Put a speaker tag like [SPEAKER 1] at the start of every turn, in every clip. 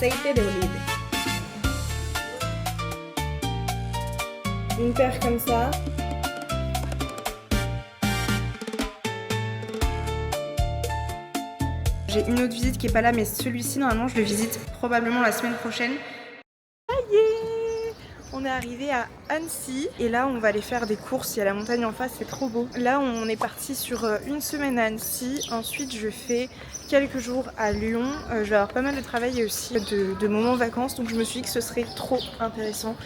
[SPEAKER 1] aceite de oliva. Une paire comme ça. J'ai une autre visite qui est pas là, mais celui-ci normalement je le visite probablement la semaine prochaine. Ça y est, on est arrivé à Annecy et là on va aller faire des courses. Il y a la montagne en face, c'est trop beau. Là on est parti sur une semaine à Annecy. Ensuite je fais quelques jours à Lyon. Je vais avoir pas mal de travail et aussi de moments vacances, donc je me suis dit que ce serait trop intéressant.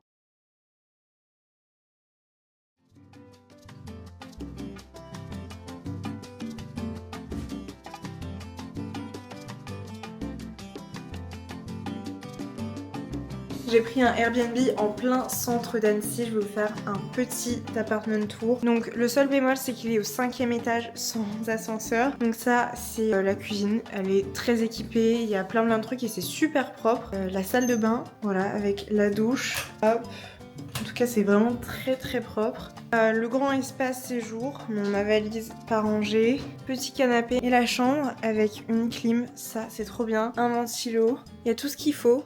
[SPEAKER 1] J'ai pris un Airbnb en plein centre d'Annecy, je vais vous faire un petit apartment tour. Donc le seul bémol c'est qu'il est au 5e étage sans ascenseur. Donc ça c'est la cuisine, elle est très équipée, il y a plein de trucs et c'est super propre. La salle de bain, voilà, avec la douche, hop. En tout cas c'est vraiment très propre. Le grand espace séjour, ma valise pas rangée, petit canapé et la chambre avec une clim, ça c'est trop bien. Un ventilo, il y a tout ce qu'il faut.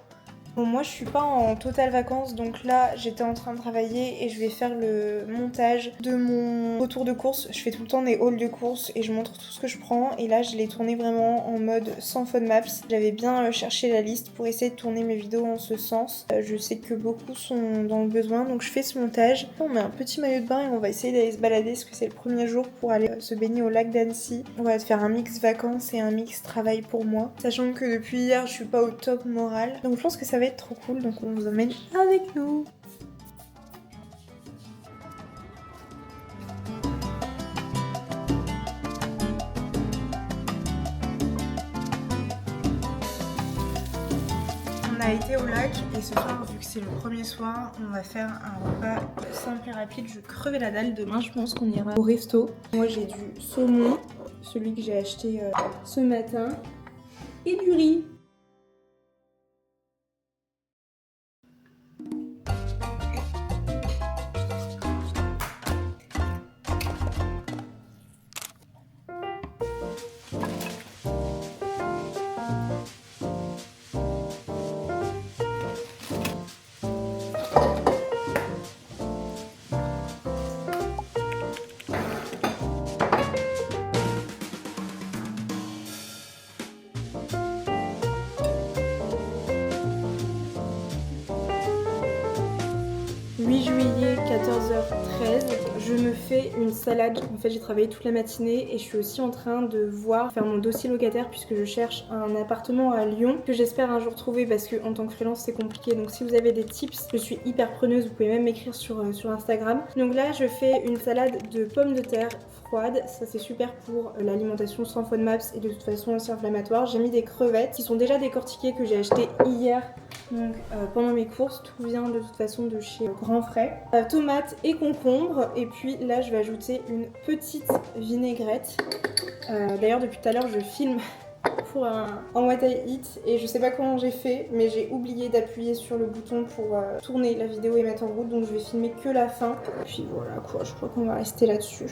[SPEAKER 1] Bon, moi je suis pas en totale vacances, donc là j'étais en train de travailler et je vais faire le montage de mon retour de course. Je fais tout le temps des hauls de course et je montre tout ce que je prends, et là je l'ai tourné vraiment en mode sans FODMAPs. J'avais bien cherché la liste pour essayer de tourner mes vidéos en ce sens. Je sais que beaucoup sont dans le besoin, donc je fais ce montage. On met un petit maillot de bain et on va essayer d'aller se balader parce que c'est le premier jour pour aller se baigner au lac d'Annecy. On va faire un mix vacances et un mix travail pour moi, sachant que depuis hier je suis pas au top moral, donc je pense que ça va être trop cool, donc on vous emmène avec nous. On a été au lac et ce soir, vu que c'est le premier soir, on va faire un repas simple et rapide. Je crevais la dalle. Demain je pense qu'on ira au resto. Moi j'ai du saumon, celui que j'ai acheté ce matin, et du riz. Juillet, 14h13, je me fais une salade. En fait j'ai travaillé toute la matinée et je suis aussi en train de faire mon dossier locataire puisque je cherche un appartement à Lyon que j'espère un jour trouver, parce que en tant que freelance c'est compliqué. Donc si vous avez des tips, je suis hyper preneuse, vous pouvez même m'écrire sur Instagram. Donc là je fais une salade de pommes de terre froides, ça c'est super pour l'alimentation sans FODMAPs et de toute façon anti-inflammatoire. J'ai mis des crevettes qui sont déjà décortiquées, que j'ai achetées hier. Donc pendant mes courses, tout vient de toute façon de chez Grand Frais. Tomates et concombres, et puis là je vais ajouter une petite vinaigrette. D'ailleurs depuis tout à l'heure je filme pour un What I Eat et je sais pas comment j'ai fait, mais j'ai oublié d'appuyer sur le bouton pour tourner la vidéo et mettre en route, donc je vais filmer que la fin. Et puis voilà quoi, je crois qu'on va rester là-dessus.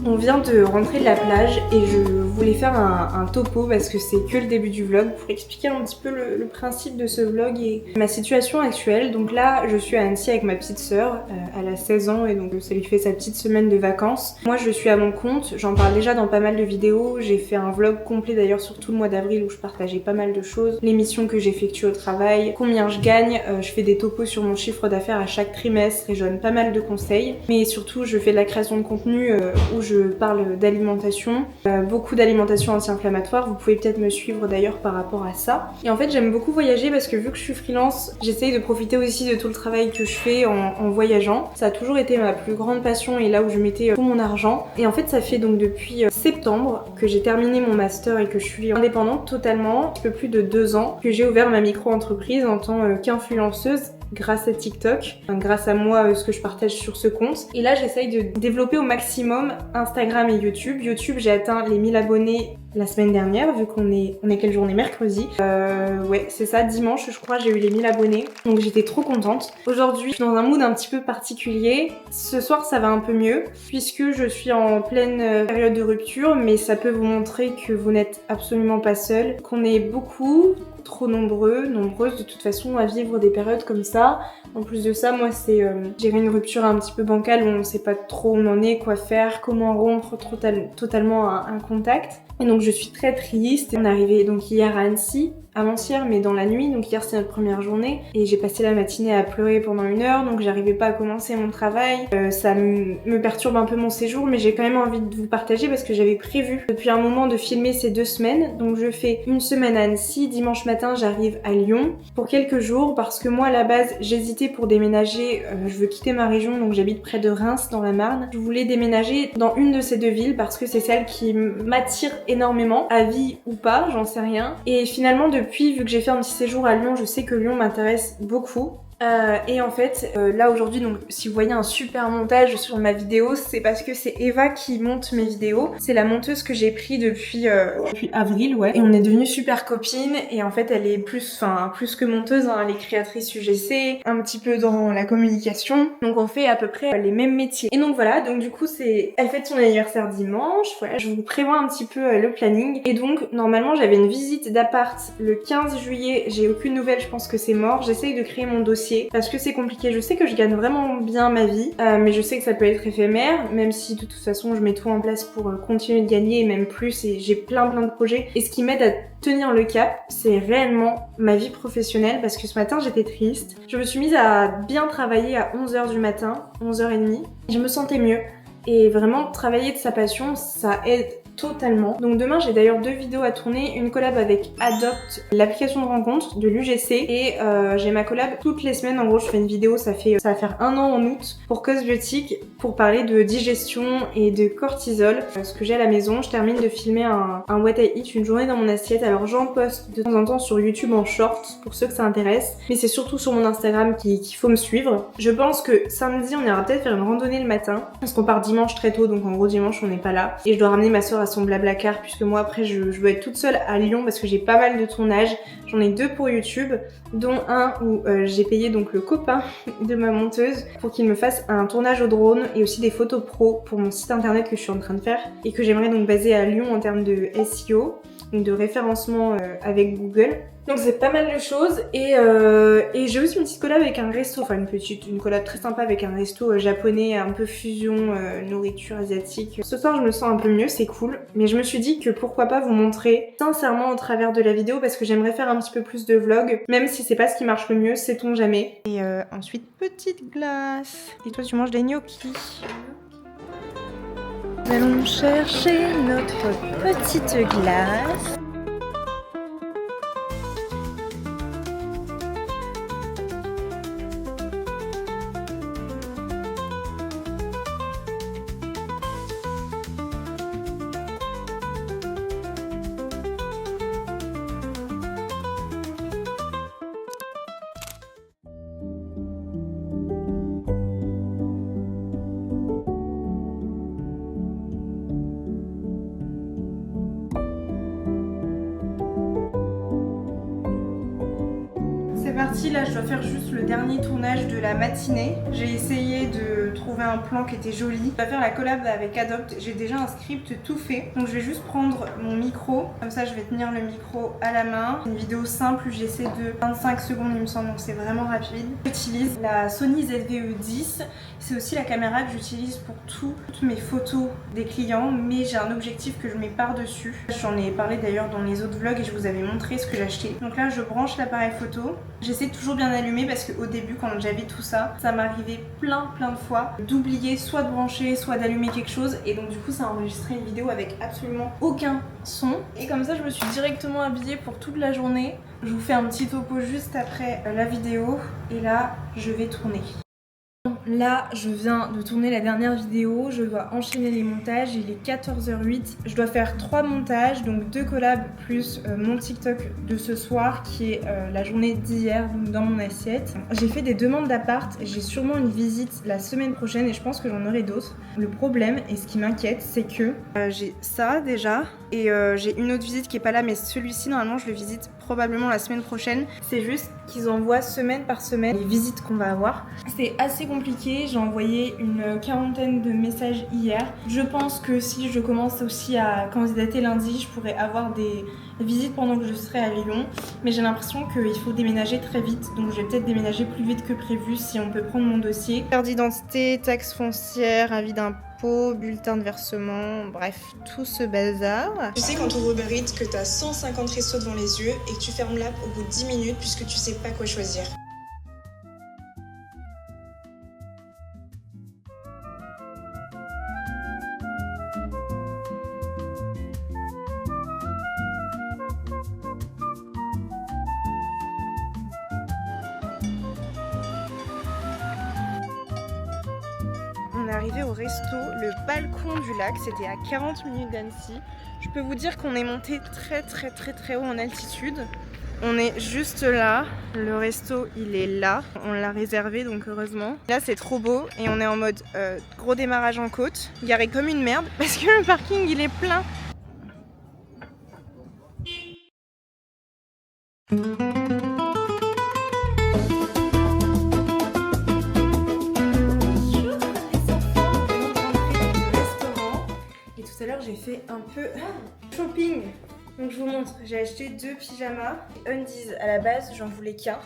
[SPEAKER 1] On vient de rentrer de la plage et je voulais faire un topo parce que c'est que le début du vlog pour expliquer un petit peu le principe de ce vlog et ma situation actuelle. Donc là je suis à Annecy avec ma petite sœur, elle a 16 ans et donc ça lui fait sa petite semaine de vacances. Moi je suis à mon compte, j'en parle déjà dans pas mal de vidéos, j'ai fait un vlog complet d'ailleurs sur tout le mois d'avril où je partageais pas mal de choses, les missions que j'effectue au travail, combien je gagne, je fais des topos sur mon chiffre d'affaires à chaque trimestre et je donne pas mal de conseils, mais surtout je fais de la création de contenu où je je parle d'alimentation, beaucoup d'alimentation anti-inflammatoire. Vous pouvez peut-être me suivre d'ailleurs par rapport à ça. Et en fait j'aime beaucoup voyager parce que vu que je suis freelance, j'essaye de profiter aussi de tout le travail que je fais en voyageant. Ça a toujours été ma plus grande passion et là où je mettais tout mon argent. Et en fait ça fait donc depuis septembre que j'ai terminé mon master et que je suis indépendante totalement, un petit peu plus de 2 ans, que j'ai ouvert ma micro-entreprise en tant qu'influenceuse grâce à TikTok, enfin, grâce à moi, ce que je partage sur ce compte. Et là j'essaye de développer au maximum Instagram et YouTube. YouTube, j'ai atteint les 1000 abonnés la semaine dernière, vu qu'on est quelle journée? Mercredi. Ouais, c'est ça, dimanche, je crois, j'ai eu les 1000 abonnés. Donc j'étais trop contente. Aujourd'hui, je suis dans un mood un petit peu particulier. Ce soir, ça va un peu mieux, puisque je suis en pleine période de rupture, mais ça peut vous montrer que vous n'êtes absolument pas seul, qu'on est beaucoup, trop nombreuses de toute façon à vivre des périodes comme ça. En plus de ça, moi c'est j'ai une rupture un petit peu bancale où on sait pas trop où on en est, quoi faire, comment rompre totalement un contact. Et donc je suis très triste. On est arrivé donc hier à Annecy, avant-hier, mais dans la nuit, donc hier c'est notre première journée et j'ai passé la matinée à pleurer pendant 1 heure, donc j'arrivais pas à commencer mon travail. Ça me perturbe un peu mon séjour, mais j'ai quand même envie de vous partager parce que j'avais prévu depuis un moment de filmer ces 2 semaines. Donc je fais 1 semaine à Annecy, dimanche matin j'arrive à Lyon pour quelques jours parce que moi à la base j'hésitais pour déménager, je veux quitter ma région, donc j'habite près de Reims dans la Marne. Je voulais déménager dans une de ces 2 villes parce que c'est celle qui m'attire énormément, à vie ou pas, j'en sais rien. Et finalement depuis, vu que j'ai fait un petit séjour à Lyon, je sais que Lyon m'intéresse beaucoup. Et en fait, là aujourd'hui, donc si vous voyez un super montage sur ma vidéo, c'est parce que c'est Eva qui monte mes vidéos. C'est la monteuse que j'ai pris depuis avril, ouais. Et on est devenues super copines. Et en fait, elle est plus que monteuse, hein, elle est créatrice UGC, un petit peu dans la communication. Donc on fait à peu près les mêmes métiers. Et donc voilà, donc du coup elle fête son anniversaire dimanche. Voilà, je vous prévois un petit peu le planning. Et donc normalement, j'avais une visite d'appart le 15 juillet. J'ai aucune nouvelle, je pense que c'est mort. J'essaye de créer mon dossier parce que c'est compliqué. Je sais que je gagne vraiment bien ma vie, mais je sais que ça peut être éphémère, même si de toute façon je mets tout en place pour continuer de gagner et même plus, et j'ai plein de projets. Et ce qui m'aide à tenir le cap, c'est réellement ma vie professionnelle, parce que ce matin j'étais triste. Je me suis mise à bien travailler à 11h du matin, 11h30, et je me sentais mieux. Et vraiment, travailler de sa passion, ça aide totalement. Donc demain j'ai d'ailleurs 2 vidéos à tourner, une collab avec Adopt, l'application de rencontre de l'UGC, et j'ai ma collab toutes les semaines. En gros je fais une vidéo, ça va faire 1 an en août, pour Cosbiotique, pour parler de digestion et de cortisol, ce que j'ai à la maison. Je termine de filmer un What I Eat, une journée dans mon assiette. Alors j'en poste de temps en temps sur YouTube en short pour ceux que ça intéresse, mais c'est surtout sur mon Instagram qu'il faut me suivre. Je pense que samedi on ira peut-être faire une randonnée le matin, parce qu'on part dimanche très tôt, donc en gros dimanche on n'est pas là, et je dois ramener ma soeur à son Blablacar, puisque moi après je veux être toute seule à Lyon parce que j'ai pas mal de tournages. J'en ai 2 pour YouTube, dont un où j'ai payé donc le copain de ma monteuse pour qu'il me fasse un tournage au drone et aussi des photos pro pour mon site internet que je suis en train de faire et que j'aimerais donc baser à Lyon en termes de SEO, donc de référencement avec Google. Donc c'est pas mal de choses, et j'ai aussi une petite collab avec un resto, enfin une collab très sympa avec un resto japonais, un peu fusion nourriture asiatique. Ce soir je me sens un peu mieux, c'est cool, mais je me suis dit que pourquoi pas vous montrer sincèrement au travers de la vidéo, parce que j'aimerais faire un petit peu plus de vlog, même si c'est pas ce qui marche le mieux, sait-on jamais. Et ensuite petite glace. Et toi tu manges des gnocchis. Nous allons chercher notre petite glace. Parti, là je dois faire juste le dernier tournage de la matinée. J'ai essayé de trouver un plan qui était joli. Je vais faire la collab avec Adopt, j'ai déjà un script tout fait. Donc je vais juste prendre mon micro, comme ça je vais tenir le micro à la main. Une vidéo simple, j'essaie de 25 secondes il me semble, donc c'est vraiment rapide. J'utilise la Sony ZV-E10, c'est aussi la caméra que j'utilise pour toutes mes photos des clients, mais j'ai un objectif que je mets par-dessus. J'en ai parlé d'ailleurs dans les autres vlogs et je vous avais montré ce que j'achetais. Donc là je branche l'appareil photo. J'essaie de toujours bien allumer parce qu'au début quand j'avais tout ça, ça m'arrivait plein de fois fois d'oublier soit de brancher, soit d'allumer quelque chose. Et donc du coup ça a enregistré une vidéo avec absolument aucun son. Et comme ça je me suis directement habillée pour toute la journée. Je vous fais un petit topo juste après la vidéo. Et là je vais tourner. Là, je viens de tourner la dernière vidéo, je dois enchaîner les montages, il est 14h08. Je dois faire 3 montages, donc 2 collabs plus mon TikTok de ce soir qui est la journée d'hier, donc dans mon assiette. J'ai fait des demandes d'appart, j'ai sûrement une visite la semaine prochaine et je pense que j'en aurai d'autres. Le problème, et ce qui m'inquiète, c'est que j'ai ça déjà et j'ai une autre visite qui est pas là, mais celui-ci normalement je le visite probablement la semaine prochaine. C'est juste qu'ils envoient semaine par semaine les visites qu'on va avoir. C'est assez compliqué, j'ai envoyé une quarantaine de messages hier. Je pense que si je commence aussi à candidater lundi, je pourrais avoir des visites pendant que je serai à Lyon. Mais j'ai l'impression qu'il faut déménager très vite, donc je vais peut-être déménager plus vite que prévu si on peut prendre mon dossier. Carte d'identité, taxe foncière, avis d'impôt, bulletin de versement, bref, tout ce bazar. Tu sais quand tu ouvres Uber Eats que t'as 150 restos devant les yeux et que tu fermes l'app au bout de 10 minutes puisque tu sais pas quoi choisir. On est arrivé au resto, le balcon du lac, c'était à 40 minutes d'Annecy. Je peux vous dire qu'on est monté très haut en altitude. On est juste là, le resto il est là, on l'a réservé donc heureusement. Là c'est trop beau et on est en mode gros démarrage en côte, garé comme une merde parce que le parking il est plein. Tout à l'heure j'ai fait un peu shopping, donc je vous montre, j'ai acheté 2 pyjamas Undies. À la base j'en voulais qu'un,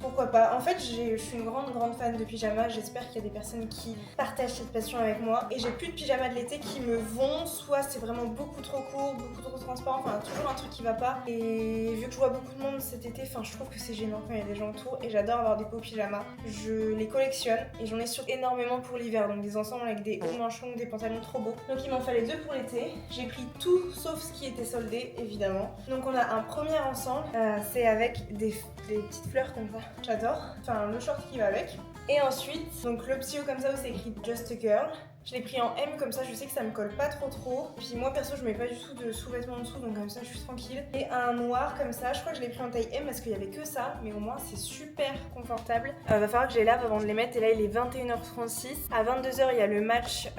[SPEAKER 1] pourquoi pas. En fait je suis une grande fan de pyjamas, j'espère qu'il y a des personnes qui partagent cette passion avec moi. Et j'ai plus de pyjamas de l'été qui me vont, soit c'est vraiment beaucoup trop court, beaucoup trop transparent, enfin toujours un truc qui va pas. Et vu que je vois beaucoup de monde cet été, enfin je trouve que c'est gênant quand il y a des gens autour. Et j'adore avoir des beaux pyjamas, je les collectionne et j'en ai sur énormément pour l'hiver. Donc des ensembles avec des hauts manches longues, des pantalons trop beaux. Donc il m'en fallait 2 pour l'été. J'ai pris tout sauf ce qui était soldé évidemment. Donc on a un premier ensemble, c'est avec des petites fleurs comme ça. J'adore, enfin le short qui va avec. Et ensuite, donc le psyo comme ça où c'est écrit Just a Girl. Je l'ai pris en M comme ça, je sais que ça me colle pas trop. Puis moi perso je mets pas du tout de sous-vêtements en dessous, donc comme ça je suis tranquille. Et un noir comme ça, je crois que je l'ai pris en taille M parce qu'il y avait que ça, mais au moins c'est super confortable. Va falloir que je les lave avant de les mettre et là il est 21h36. À 22h il y a le match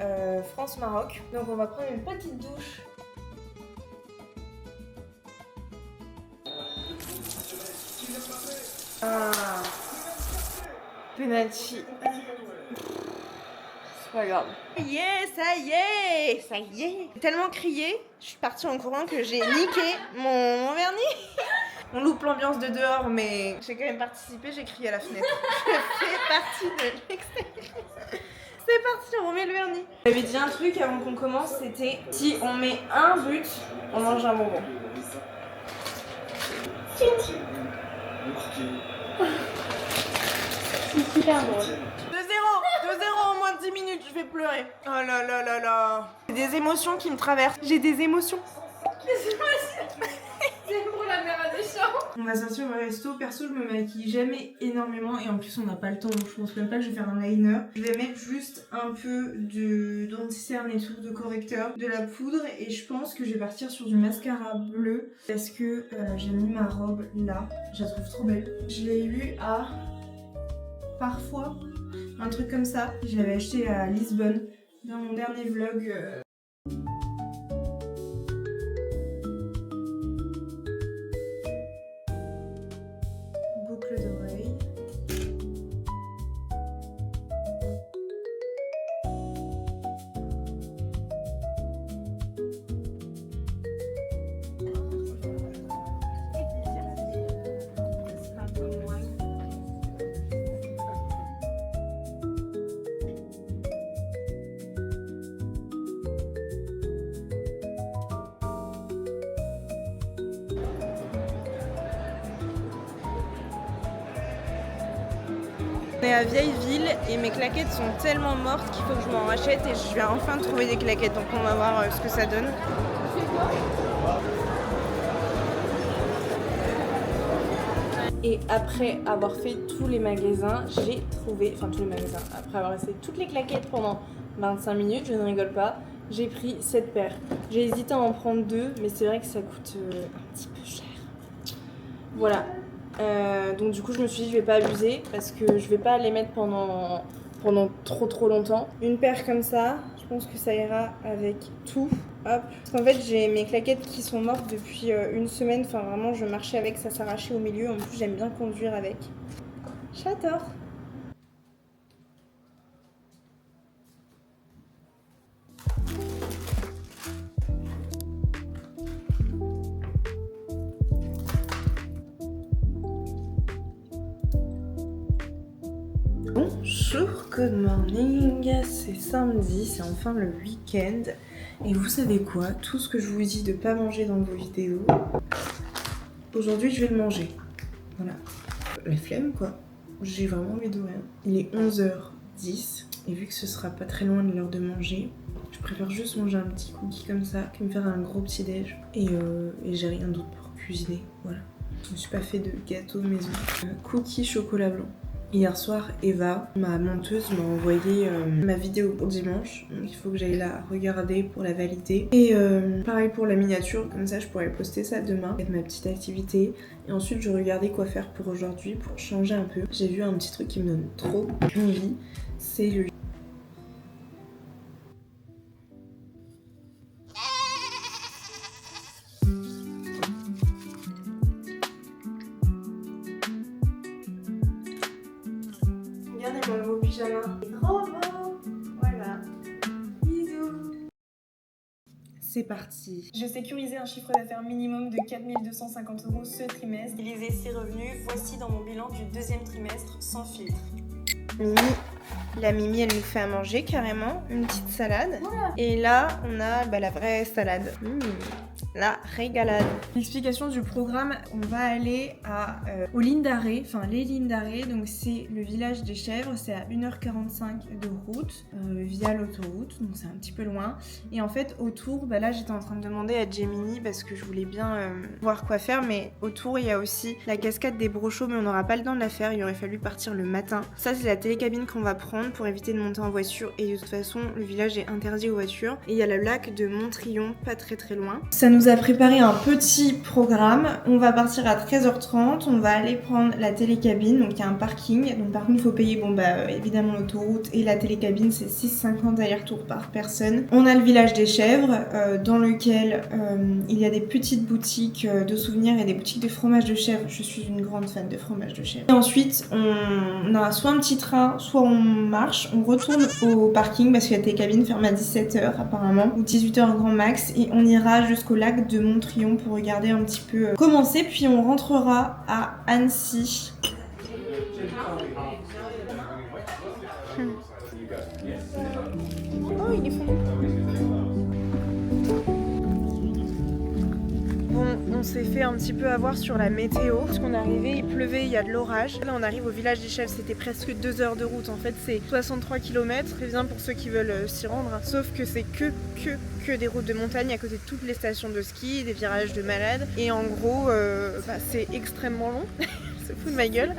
[SPEAKER 1] France-Maroc. Donc on va prendre une petite douche. Ah, penalty. C'est pas grave. Yeah, ça y est. J'ai tellement crié, je suis partie en courant que j'ai niqué mon vernis. On loupe l'ambiance de dehors, mais j'ai quand même participé, j'ai crié à la fenêtre. Je fais partie de l'extérieur. C'est parti, on remet le vernis. J'avais dit un truc avant qu'on commence, c'était si on met un but, on mange un bonbon. C'est super drôle. 2-0 en moins de 10 minutes, je vais pleurer. Oh là là là là. J'ai des émotions qui me traversent. J'ai des émotions. C'est pour la mère à des champs. On va sortir au resto. Perso, je me maquille jamais énormément et en plus, on n'a pas le temps. Donc, je pense même pas que je vais faire un liner. Je vais mettre juste un peu de denti-cerne et tout, de correcteur, de la poudre et je pense que je vais partir sur du mascara bleu parce que j'ai mis ma robe là. Je la trouve trop belle. Je l'ai eu à Parfois, un truc comme ça. Je l'avais acheté à Lisbonne dans mon dernier vlog. Boucle d'oreille. On est à Vieilleville et mes claquettes sont tellement mortes qu'il faut que je m'en rachète et je vais enfin trouver des claquettes. Donc on va voir ce que ça donne. Et après avoir fait tous les magasins, j'ai trouvé, enfin tous les magasins, après avoir essayé toutes les claquettes pendant 25 minutes, je ne rigole pas, j'ai pris cette paire. J'ai hésité à en prendre 2, mais c'est vrai que ça coûte un petit peu cher. Voilà. Donc du coup je me suis dit je vais pas abuser parce que je vais pas les mettre pendant trop longtemps. Une paire comme ça, je pense que ça ira avec tout. Hop. Parce qu'en fait j'ai mes claquettes qui sont mortes depuis une semaine. Enfin vraiment je marchais avec, ça s'arrachait au milieu. En plus j'aime bien conduire avec. J'adore. Bonjour, good morning, c'est samedi, c'est enfin le week-end. Et vous savez quoi? Tout ce que je vous dis de pas manger dans vos vidéos, aujourd'hui je vais le manger. Voilà. La flemme quoi. J'ai vraiment envie de rien. Il est 11h10 et vu que ce sera pas très loin de l'heure de manger, je préfère juste manger un petit cookie comme ça que me faire un gros petit déj. Et j'ai rien d'autre pour cuisiner. Voilà. Je me suis pas fait de gâteau maison. Cookie chocolat blanc. Hier soir, Eva, ma monteuse, m'a envoyé ma vidéo pour dimanche. Donc il faut que j'aille la regarder pour la valider. Et pareil pour la miniature, comme ça je pourrais poster ça demain. C'est ma petite activité. Et ensuite je regardais quoi faire pour aujourd'hui, pour changer un peu. J'ai vu un petit truc qui me donne trop envie. C'est le... Regardez mon nouveau pyjama. Trop beau. Voilà. Bisous. C'est parti. Je sécurisais un chiffre d'affaires minimum de 4 250 € ce trimestre. Utiliser ses revenus. Voici dans mon bilan du deuxième trimestre sans filtre. La Mimi, elle nous fait à manger carrément. Une petite salade. Voilà. Et là, on a la vraie salade. La régalade. L'explication du programme, on va aller aux lignes d'arrêt, enfin les lignes d'arrêt, donc c'est le village des Chèvres, c'est à 1h45 de route via l'autoroute, donc c'est un petit peu loin. Et en fait autour, là j'étais en train de demander à Gemini parce que je voulais bien voir quoi faire, mais autour il y a aussi la cascade des Brochaux, mais on n'aura pas le temps de la faire, il aurait fallu partir le matin. Ça c'est la télécabine qu'on va prendre pour éviter de monter en voiture et de toute façon le village est interdit aux voitures. Et il y a le lac de Montrion, pas très loin. Ça nous a préparé un petit programme. On va partir à 13h30, on va aller prendre la télécabine, donc il y a un parking, donc par contre il faut payer évidemment l'autoroute et la télécabine c'est 6,50 aller-retour par personne. On a le village des Chèvres dans lequel il y a des petites boutiques de souvenirs et des boutiques de fromage de chèvre. Je suis une grande fan de fromage de chèvre. Et ensuite on a soit un petit train, soit on marche, on retourne au parking parce que la télécabine ferme à 17h apparemment, ou 18h grand max, et on ira jusqu'au lac de Montrion pour regarder un petit peu comment c'est, puis on rentrera à Annecy. Oh, il est fondu. Bon, on s'est fait un petit peu avoir sur la météo. Parce qu'on est arrivé, il pleuvait, il y a de l'orage. Là, on arrive au village des Chèvres, c'était presque 2 heures de route. En fait, c'est 63 km. Très bien pour ceux qui veulent s'y rendre. Sauf que c'est que des routes de montagne à côté de toutes les stations de ski, des virages de malades. Et en gros, c'est extrêmement long. Se fout de ma gueule.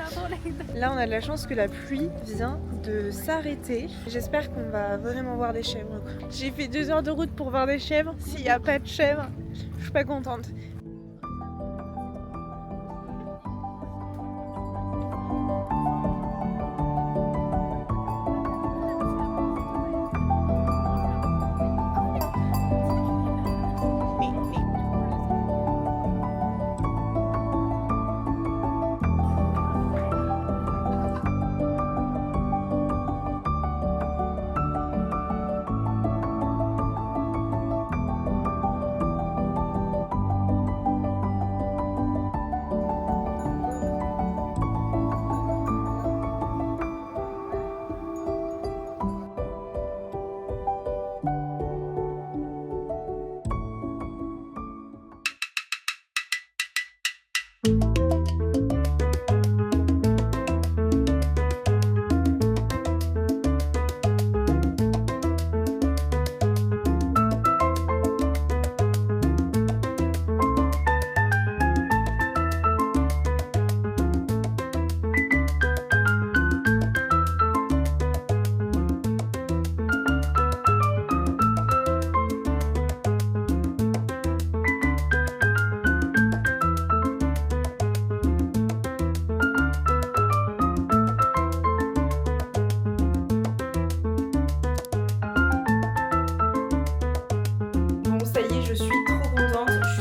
[SPEAKER 1] Là, on a de la chance que la pluie vient de s'arrêter. J'espère qu'on va vraiment voir des chèvres. J'ai fait 2 heures de route pour voir des chèvres. S'il n'y a pas de chèvres, je suis pas contente.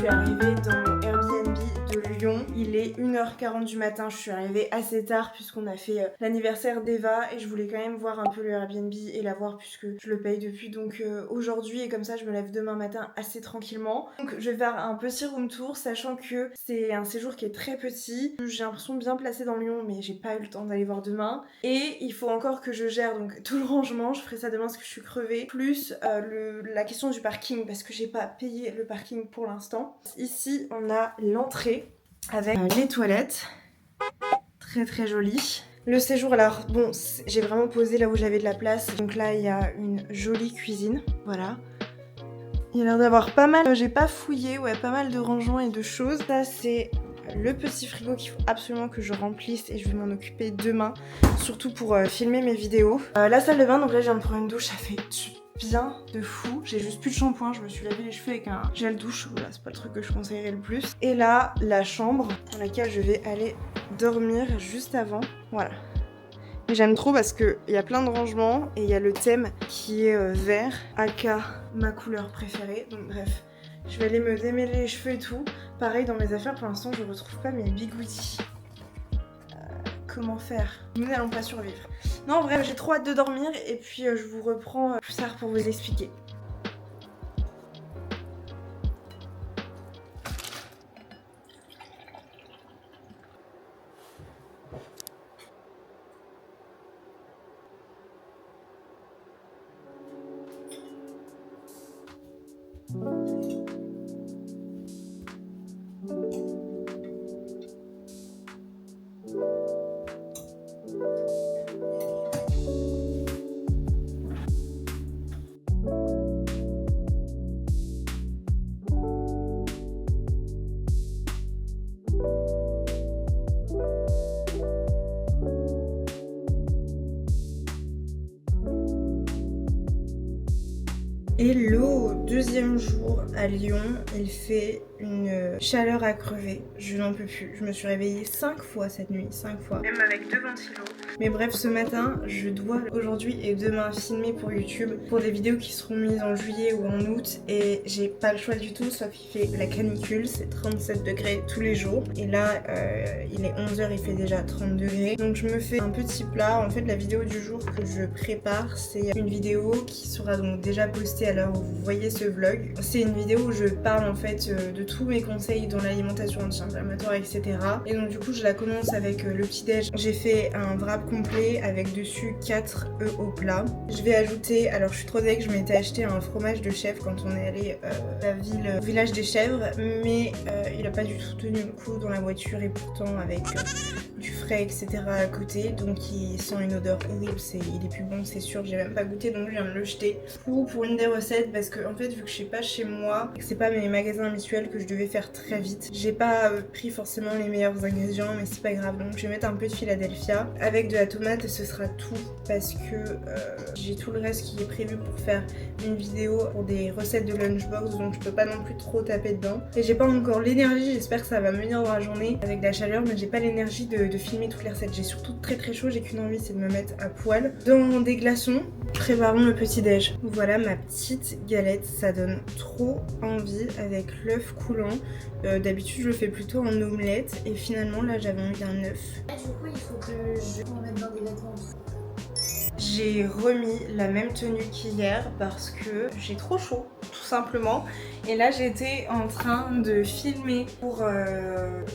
[SPEAKER 1] suis arrivée dans mon Airbnb de Lyon. Il est 1h40 du matin, je suis arrivée assez tard puisqu'on a fait l'anniversaire d'Eva et je voulais quand même voir un peu le Airbnb et la voir puisque je le paye depuis donc aujourd'hui et comme ça je me lève demain matin assez tranquillement. Donc je vais faire un petit room tour sachant que c'est un séjour qui est très petit. J'ai l'impression bien placée dans Lyon mais j'ai pas eu le temps d'aller voir demain et il faut encore que je gère donc tout le rangement, je ferai ça demain parce que je suis crevée, plus la question du parking parce que j'ai pas payé le parking pour l'instant. Ici on a l'entrée avec les toilettes, très très jolies. Le séjour, alors bon, j'ai vraiment posé là où j'avais de la place, donc là il y a une jolie cuisine, voilà. Il y a l'air d'avoir pas mal, j'ai pas fouillé, ouais, pas mal de rangements et de choses. Ça c'est le petit frigo qu'il faut absolument que je remplisse et je vais m'en occuper demain, surtout pour filmer mes vidéos. La salle de bain, donc là je viens de prendre une douche, ça fait bien de fou. J'ai juste plus de shampoing, je me suis lavé les cheveux avec un gel douche, voilà, c'est pas le truc que je conseillerais le plus. Et là, la chambre dans laquelle je vais aller dormir juste avant, voilà. Et j'aime trop parce qu'il y a plein de rangements et il y a le thème qui est vert, aka ma couleur préférée, donc bref. Je vais aller me démêler les cheveux et tout. Pareil dans mes affaires, pour l'instant je retrouve pas mes bigoudis. Comment faire? Nous n'allons pas survivre. Non, en vrai, j'ai trop hâte de dormir et puis je vous reprends plus tard pour vous expliquer. Hello, deuxième jour à Lyon, il fait une chaleur à crever, je n'en peux plus. Je me suis réveillée 5 fois cette nuit, 5 fois. Même avec 2 ventilos. Mais bref, ce matin, je dois aujourd'hui et demain filmer pour YouTube pour des vidéos qui seront mises en juillet ou en août et j'ai pas le choix du tout, sauf qu'il fait la canicule, c'est 37 degrés tous les jours. Et là, il est 11h, il fait déjà 30 degrés. Donc je me fais un petit plat. En fait, la vidéo du jour que je prépare, c'est une vidéo qui sera donc déjà postée à l'heure où vous voyez ce vlog. C'est une vidéo où je parle en fait de tous mes conseils dans l'alimentation anti-inflammatoire, etc. Et donc du coup, je la commence avec le petit-déj. J'ai fait un wrap complet avec dessus 4 œufs au plat. Je vais ajouter, alors je suis trop deg, je m'étais acheté un fromage de chèvre quand on est allé à la ville, au village des chèvres, mais il a pas du tout tenu le coup dans la voiture et pourtant avec du frais, etc. à côté, donc il sent une odeur horrible, il est plus bon, c'est sûr, j'ai même pas goûté donc je viens de le jeter. Pour une des recettes, parce que en fait vu que je suis pas chez moi, et que c'est pas mes magasins habituels que je devais faire très vite, j'ai pas pris forcément les meilleurs ingrédients, mais c'est pas grave, donc je vais mettre un peu de Philadelphia avec de la tomate et ce sera tout, parce que j'ai tout le reste qui est prévu pour faire une vidéo pour des recettes de lunchbox, donc je peux pas non plus trop taper dedans. Et j'ai pas encore l'énergie, j'espère que ça va me venir dans la journée avec de la chaleur, mais j'ai pas l'énergie de filmer toutes les recettes. J'ai surtout très très chaud, j'ai qu'une envie, c'est de me mettre à poil dans des glaçons. Préparons le petit déj. Voilà ma petite galette, ça donne trop envie avec l'œuf coulant. D'habitude je le fais plutôt en omelette et finalement là j'avais envie d'un œuf.
[SPEAKER 2] Du coup il faut que je me mette dans des vêtements.
[SPEAKER 1] J'ai remis la même tenue qu'hier parce que j'ai trop chaud, tout simplement. Et là j'étais en train de filmer pour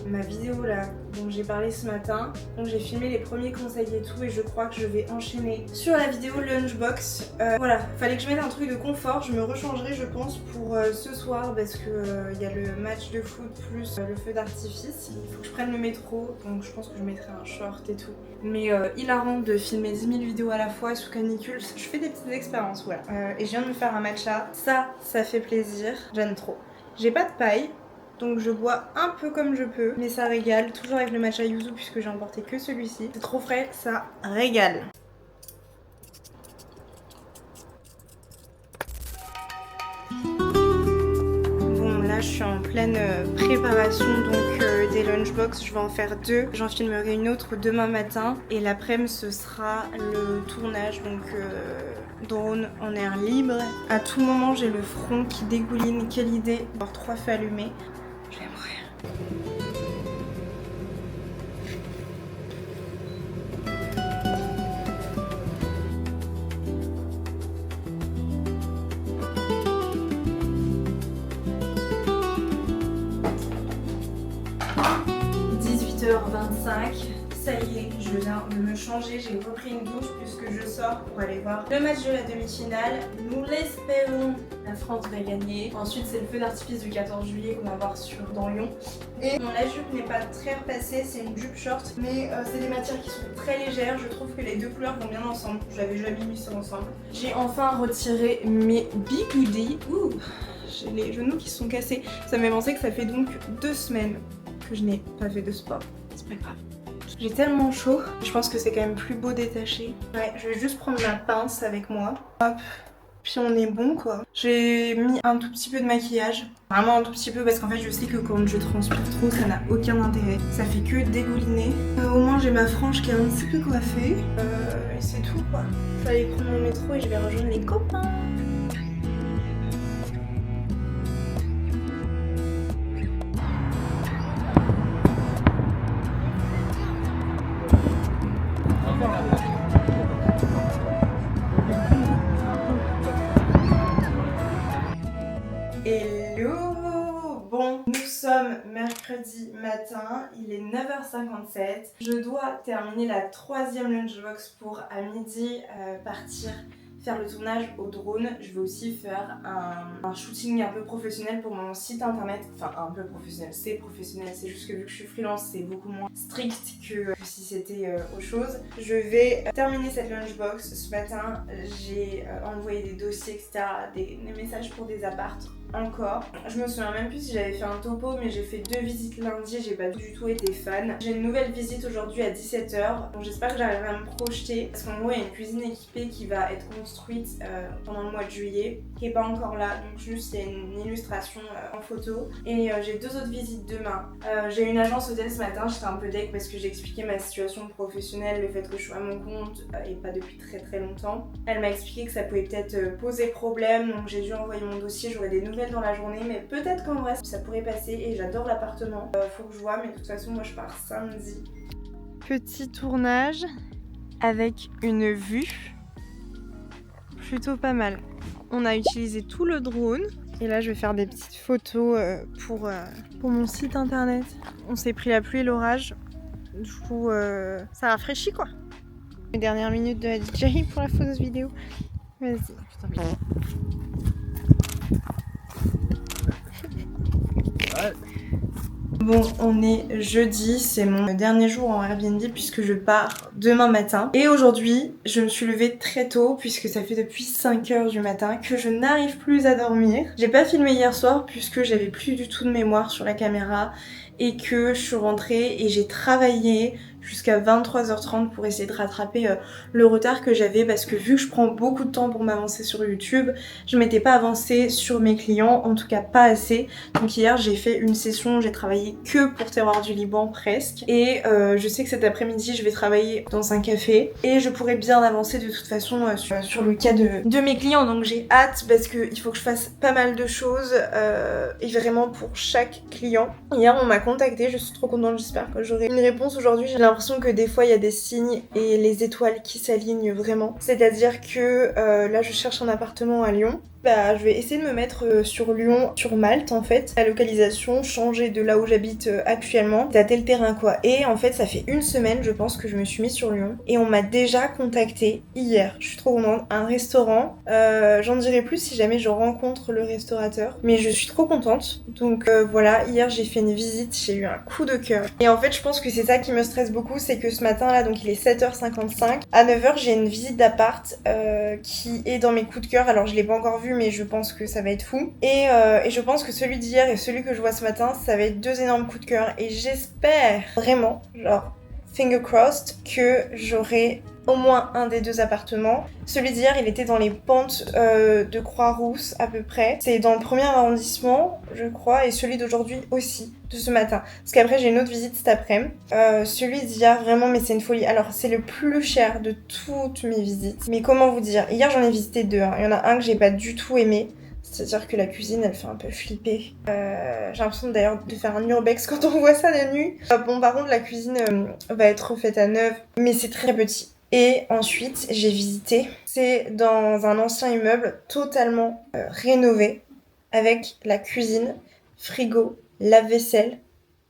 [SPEAKER 1] ma vidéo là dont j'ai parlé ce matin. Donc j'ai filmé les premiers conseils et tout et je crois que je vais enchaîner sur la vidéo lunchbox. Voilà, fallait que je mette un truc de confort, je me rechangerai je pense pour ce soir parce que il y a le match de foot plus le feu d'artifice. Il faut que je prenne le métro donc je pense que je mettrai un short et tout. Mais hilarant de filmer 10 000 vidéos à la fois sous canicule, je fais des petites expériences, voilà. Et je viens de me faire un matcha, ça fait plaisir, j'aime trop. J'ai pas de paille, donc je bois un peu comme je peux, mais ça régale, toujours avec le matcha yuzu puisque j'ai emporté que celui-ci. C'est trop frais, ça régale. Je suis en pleine préparation donc des lunchbox, je vais en faire 2, j'en filmerai une autre demain matin et l'après-midi ce sera le tournage donc drone en air libre. À tout moment, j'ai le front qui dégouline. Quelle idée d'avoir 3 feux allumés. Je vais mourir. 18h25, ça y est, je viens de me changer, j'ai repris une douche puisque je sors pour aller voir le match de la demi-finale. Nous l'espérons, la France va gagner. Ensuite c'est le feu d'artifice du 14 juillet qu'on va voir dans Lyon. Et bon, la jupe n'est pas très repassée, c'est une jupe short, mais c'est des matières qui sont très légères. Je trouve que les deux couleurs vont bien ensemble, je l'avais jamais mis ça ensemble. J'ai enfin retiré mes bigoudis. Ouh, j'ai les genoux qui sont cassés. Ça m'a pensé que ça fait donc 2 semaines que je n'ai pas fait de sport. C'est pas grave. J'ai tellement chaud. Je pense que c'est quand même plus beau détaché. Ouais, je vais juste prendre ma pince avec moi. Hop. Puis on est bon quoi. J'ai mis un tout petit peu de maquillage. Vraiment un tout petit peu parce qu'en fait je sais que quand je transpire trop ça n'a aucun intérêt. Ça fait que dégouliner. Au moins j'ai ma frange qui est un petit peu coiffée. Et c'est tout quoi. Je vais aller prendre mon métro et je vais rejoindre les copains. Hello! Bon, nous sommes mercredi matin, il est 9h57. Je dois terminer la 3e lunchbox pour à midi partir faire le tournage au drone. Je vais aussi faire un shooting un peu professionnel pour mon site internet. Enfin un peu professionnel, c'est juste que vu que je suis freelance c'est beaucoup moins strict que si c'était autre chose. Je vais terminer cette lunchbox. Ce matin j'ai envoyé des dossiers etc, des messages pour des apparts. Encore. Je me souviens même plus si j'avais fait un topo mais j'ai fait 2 visites lundi, j'ai pas du tout été fan. J'ai une nouvelle visite aujourd'hui à 17h, donc j'espère que j'arriverai à me projeter parce qu'en gros il y a une cuisine équipée qui va être construite pendant le mois de juillet qui est pas encore là, donc juste il y a une illustration en photo et j'ai 2 autres visites demain. J'ai une agence hôtel ce matin, j'étais un peu deg parce que j'ai expliqué ma situation professionnelle, le fait que je suis à mon compte et pas depuis très longtemps. Elle m'a expliqué que ça pouvait peut-être poser problème, donc j'ai dû envoyer mon dossier, j'aurai des nouvelles dans la journée, mais peut-être qu'en vrai ça pourrait passer et j'adore l'appartement. Faut que je vois, mais de toute façon moi je pars samedi. Petit tournage avec une vue plutôt pas mal. On a utilisé tout le drone et là je vais faire des petites photos pour mon site internet. On s'est pris la pluie et l'orage, du coup ça rafraîchit quoi. Les dernières minutes de la DJI pour la fausse vidéo. Vas-y. Bon, on est jeudi, c'est mon dernier jour en Airbnb puisque je pars demain matin. Et aujourd'hui, je me suis levée très tôt puisque ça fait depuis 5h du matin que je n'arrive plus à dormir. J'ai pas filmé hier soir puisque j'avais plus du tout de mémoire sur la caméra et que je suis rentrée et j'ai travaillé jusqu'à 23h30 pour essayer de rattraper le retard que j'avais parce que vu que je prends beaucoup de temps pour m'avancer sur YouTube, je m'étais pas avancée sur mes clients, en tout cas pas assez. Donc hier j'ai fait une session, j'ai travaillé que pour Terroir du Liban presque et je sais que cet après-midi je vais travailler dans un café et je pourrais bien avancer de toute façon sur le cas de mes clients, donc j'ai hâte parce qu'il faut que je fasse pas mal de choses et vraiment pour chaque client. Hier on m'a contactée, je suis trop contente, j'espère que j'aurai une réponse aujourd'hui. J'ai l'impression que des fois il y a des signes et les étoiles qui s'alignent vraiment. C'est-à-dire que là je cherche un appartement à Lyon. Bah, je vais essayer de me mettre sur Lyon, sur Malte en fait. La localisation, changer de là où j'habite actuellement, tâter le terrain quoi. Et en fait, ça fait une semaine, je pense, que je me suis mise sur Lyon. Et on m'a déjà contacté hier. Je suis trop contente. Un restaurant. J'en dirai plus si jamais je rencontre le restaurateur. Mais je suis trop contente. Donc voilà, hier j'ai fait une visite, j'ai eu un coup de cœur. Et en fait, je pense que c'est ça qui me stresse beaucoup, c'est que ce matin là, donc il est 7h55. À 9h, j'ai une visite d'appart qui est dans mes coups de cœur. Alors je l'ai pas encore vu, mais je pense que ça va être fou. Et je pense que celui d'hier et celui que je vois ce matin, ça va être 2 énormes coups de cœur. Et j'espère vraiment, genre, finger crossed, que j'aurai au moins un des deux appartements. Celui d'hier, il était dans les pentes de Croix-Rousse à peu près. C'est dans le premier arrondissement, je crois, et celui d'aujourd'hui aussi, de ce matin. Parce qu'après, j'ai une autre visite cet après-midi. Celui d'hier, vraiment, mais c'est une folie. Alors, c'est le plus cher de toutes mes visites. Mais comment vous dire? Hier, j'en ai visité deux. Hein. Il y en a un que j'ai pas du tout aimé. C'est-à-dire que la cuisine, elle fait un peu flipper. J'ai l'impression d'ailleurs de faire un urbex quand on voit ça de nu. Bon, par contre, la cuisine va être refaite à neuf, mais c'est très petit. Et ensuite, j'ai visité. C'est dans un ancien immeuble totalement rénové, avec la cuisine, frigo, lave-vaisselle,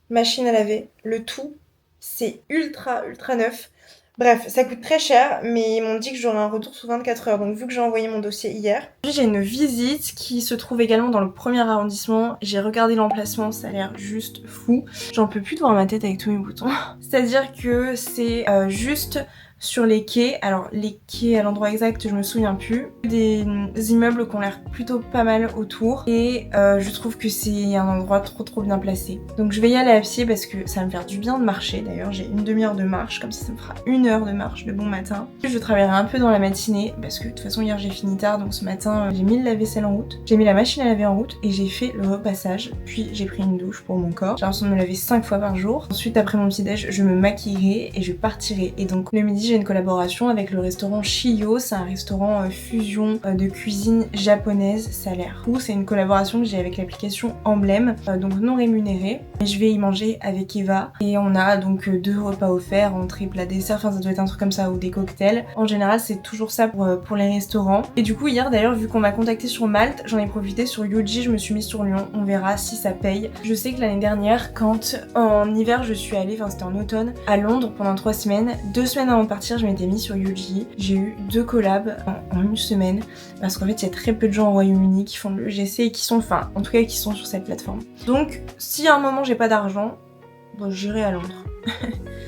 [SPEAKER 1] machine à laver, le tout. C'est ultra neuf. Bref, ça coûte très cher, mais ils m'ont dit que j'aurais un retour sous 24 heures, donc vu que j'ai envoyé mon dossier hier. J'ai une visite qui se trouve également dans le premier arrondissement. J'ai regardé l'emplacement, ça a l'air juste fou. J'en peux plus de voir ma tête avec tous mes boutons. C'est-à-dire que c'est juste sur les quais. Alors les quais à l'endroit exact, je me souviens plus. Des immeubles qui ont l'air plutôt pas mal autour. Et je trouve que c'est un endroit trop bien placé. Donc je vais y aller à pied parce que ça va me faire du bien de marcher. D'ailleurs j'ai une demi-heure de marche, comme ça me fera 1 heure de marche de bon matin. Je travaillerai un peu dans la matinée parce que de toute façon hier j'ai fini tard, donc ce matin j'ai mis le lave-vaisselle en route. J'ai mis la machine à laver en route et j'ai fait le repassage. Puis j'ai pris une douche pour mon corps. J'ai l'impression de me laver 5 fois par jour. Ensuite après mon petit déj, je me maquillerai et je partirai. Et donc le midi j'ai une collaboration avec le restaurant Chiyo. C'est un restaurant fusion de cuisine japonaise. Ça a l'air fou. C'est une collaboration que j'ai avec l'application Emblème, donc non rémunérée. Et je vais y manger avec Eva. Et on a donc 2 repas offerts, entrée, plat, dessert. Enfin ça doit être un truc comme ça ou des cocktails. En général c'est toujours ça pour les restaurants. Et du coup hier d'ailleurs vu qu'on m'a contacté sur Malte, j'en ai profité sur Yuji. Je me suis mise sur Lyon. On verra si ça paye. Je sais que l'année dernière quand en hiver je suis allée, enfin c'était en automne, à Londres pendant 3 semaines. 2 semaines avant de partir je m'étais mise sur Yuji. J'ai eu 2 collabs en 1 semaine parce qu'en fait il y a très peu de gens au Royaume-Uni qui font le GC et qui sont, enfin en tout cas qui sont sur cette plateforme. Donc si à un moment j'ai pas d'argent, bon, j'irai à Londres.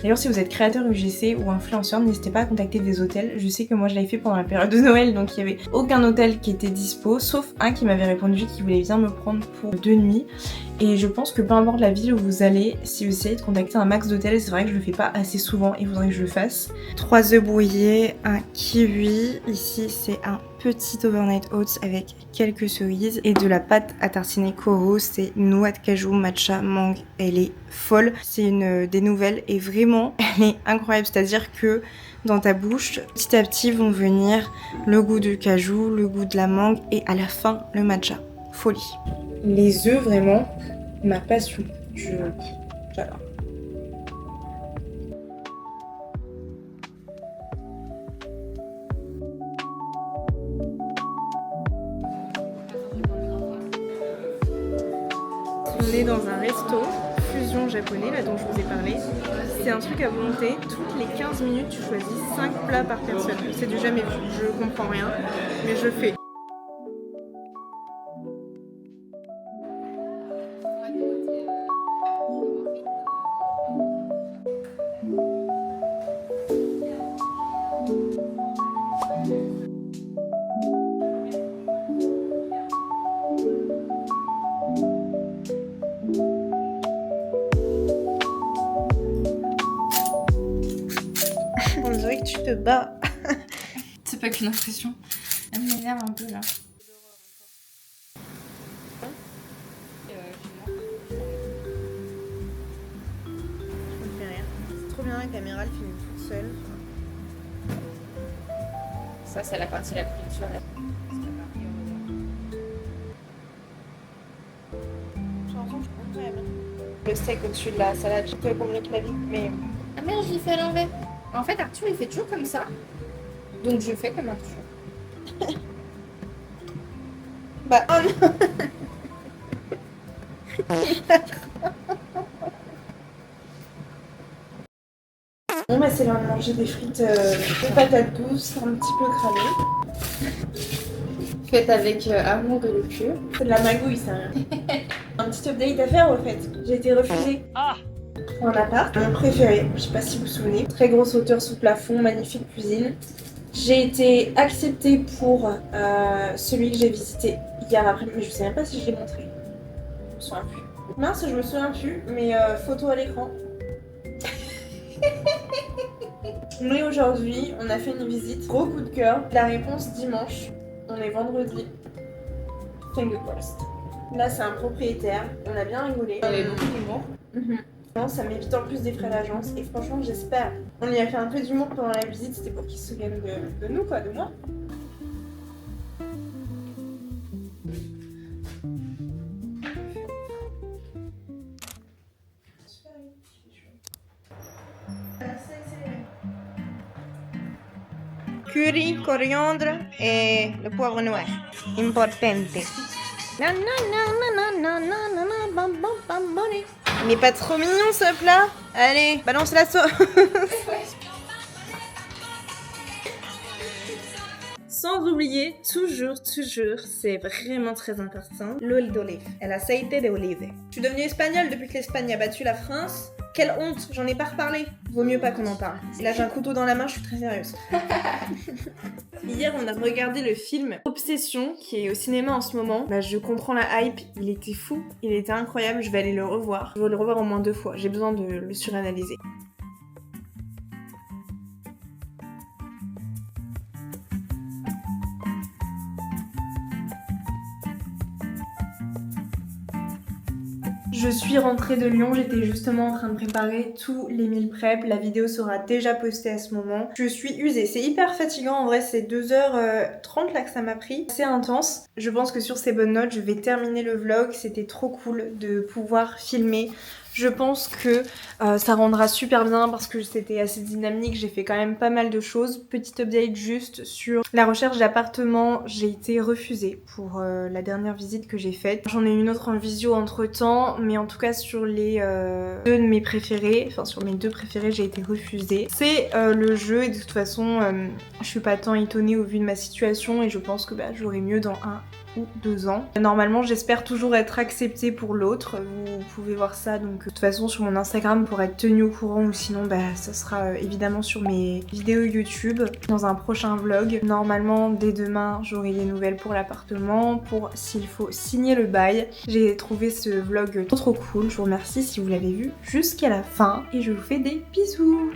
[SPEAKER 1] D'ailleurs si vous êtes créateur UGC ou influenceur, n'hésitez pas à contacter des hôtels. Je sais que moi je l'avais fait pendant la période de Noël, donc il y avait aucun hôtel qui était dispo, sauf un qui m'avait répondu qu'il voulait bien me prendre pour 2 nuits. Et je pense que peu importe la ville où vous allez, si vous essayez de contacter un max d'hôtels, c'est vrai que je le fais pas assez souvent, il faudrait que je le fasse. 3 œufs brouillés, un kiwi, ici c'est un petit overnight oats avec quelques cerises et de la pâte à tartiner Koro, c'est noix de cajou, matcha, mangue, elle est folle. C'est une des nouvelles et vraiment elle est incroyable, c'est-à-dire que dans ta bouche, petit à petit vont venir le goût du cajou, le goût de la mangue et à la fin le matcha. Folie. Les œufs vraiment, ma passion. J'adore. On est dans un resto fusion japonais là dont je vous ai parlé. C'est un truc à volonté. Toutes les 15 minutes tu choisis 5 plats par personne. C'est du jamais vu. Je comprends rien, mais je fais. On dirait que tu te bats.
[SPEAKER 3] C'est pas qu'une impression. Elle m'énerve un peu là.
[SPEAKER 1] Je me fais rire. C'est trop bien, la caméra elle filme toute seule.
[SPEAKER 3] Ça, c'est la partie la plus naturelle.
[SPEAKER 1] J'ai l'impression que je suis incroyable. Le steak au-dessus de la salade, je peux communiquer la vie, mais.
[SPEAKER 3] Ah merde, je l'ai fait à l'envers. En fait, Arthur, il fait toujours comme ça. Donc, je fais comme Arthur.
[SPEAKER 1] Bah, oh non. Bon bah c'est l'heure de manger des frites de patates douces, un petit peu cramées.
[SPEAKER 3] Faites avec amour et le cœur.
[SPEAKER 1] C'est de la magouille ça. Un petit update à faire au fait. J'ai été refusée pour un appart. Mon préféré, je sais pas si vous vous souvenez. Très grosse hauteur sous plafond, magnifique cuisine. J'ai été acceptée pour celui que j'ai visité hier après, mais je sais même pas si je l'ai montré. Je me souviens plus. Mince, je me souviens plus, mais photo à l'écran. Mais aujourd'hui, on a fait une visite, gros coup de cœur. La réponse dimanche, on est vendredi. Finger crossed. Là, c'est un propriétaire, on a bien rigolé.
[SPEAKER 3] On avait beaucoup d'humour.
[SPEAKER 1] Non, ça m'évite en plus des frais d'agence et franchement, j'espère. On lui a fait un peu d'humour pendant la visite, c'était pour qu'il se souvienne de nous, quoi, de moi. Curry, coriandre et le poivre noir. Importante. Mais pas trop mignon ce plat. Allez, balance la sauce. Sans oublier, toujours, c'est vraiment très important, l'huile d'olive, el aceite de olive. Je suis devenue espagnole depuis que l'Espagne a battu la France. Quelle honte, j'en ai pas reparlé. Vaut mieux pas qu'on en parle. Là j'ai un couteau dans la main, je suis très sérieuse. Hier on a regardé le film Obsession, qui est au cinéma en ce moment. Bah je comprends la hype, il était fou, il était incroyable, je vais aller le revoir. Je vais le revoir au moins 2 fois, j'ai besoin de le suranalyser. Je suis rentrée de Lyon, j'étais justement en train de préparer tous les meal prep, la vidéo sera déjà postée à ce moment. Je suis usée, c'est hyper fatigant en vrai, c'est 2h30 là que ça m'a pris, c'est intense. Je pense que sur ces bonnes notes, je vais terminer le vlog, c'était trop cool de pouvoir filmer. Je pense que ça rendra super bien parce que c'était assez dynamique, j'ai fait quand même pas mal de choses. Petit update juste sur la recherche d'appartement, j'ai été refusée pour la dernière visite que j'ai faite. J'en ai une autre en visio entre temps, mais en tout cas sur les 2 de mes préférés, enfin sur mes 2 préférés, j'ai été refusée. C'est le jeu et de toute façon je suis pas tant étonnée au vu de ma situation et je pense que j'aurai mieux dans 1 ou 2 ans. Normalement j'espère toujours être acceptée pour l'autre, vous pouvez voir ça donc de toute façon sur mon Instagram pour être tenue au courant ou sinon ça sera évidemment sur mes vidéos YouTube dans un prochain vlog. Normalement dès demain j'aurai des nouvelles pour l'appartement, pour s'il faut signer le bail. J'ai trouvé ce vlog trop cool, je vous remercie si vous l'avez vu jusqu'à la fin et je vous fais des bisous.